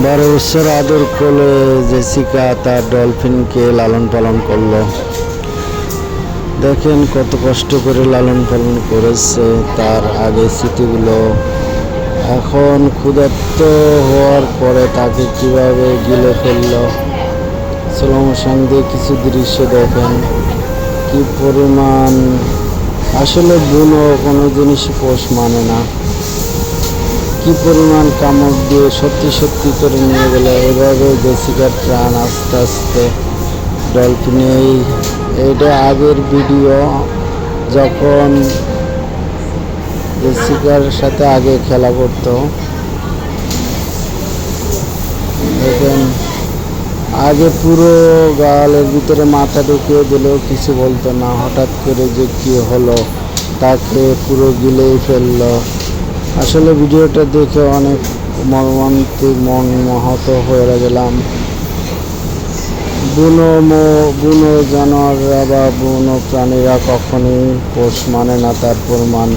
12 বছর আদর কোলে জেসিকা তার ডলফিনকে লালন পালন করলো। দেখেন কত কষ্ট করে লালন পালন করেছে। তার আগে স্মৃতিগুলো এখন ক্ষুধার্ত হওয়ার পরে তাকে কিভাবে গিলে ফেললো। স্লো মোশন দিয়ে কিছু দৃশ্য দেখেন কি পরিমাণ। আসলে বুনো কোনো জিনিস পোষ মানে না। কি পরিমাণ কামড় দিয়ে সত্যি সত্যি করে নিয়ে গেল। এভাবে জেসিকার প্রাণ আস্তে আস্তে ডলফিনে। এইটা আগের ভিডিও, যখন জেসিকার সাথে আগে খেলা করতো। দেখেন আগে পুরো গালের ভিতরে মাথা ঢুকিয়ে দিলেও কিছু বলতো না, হঠাৎ করে যে কি হলো তাকে পুরো গিলেই ফেললো। আসলে ভিডিওটা দেখে অনেক মর্মান্তিক, মনমোহত হয়ে গেলাম। বুনো জানোয়াররা বা বুনো প্রাণীরা কখনোই পোষ মানে না, তার প্রমাণ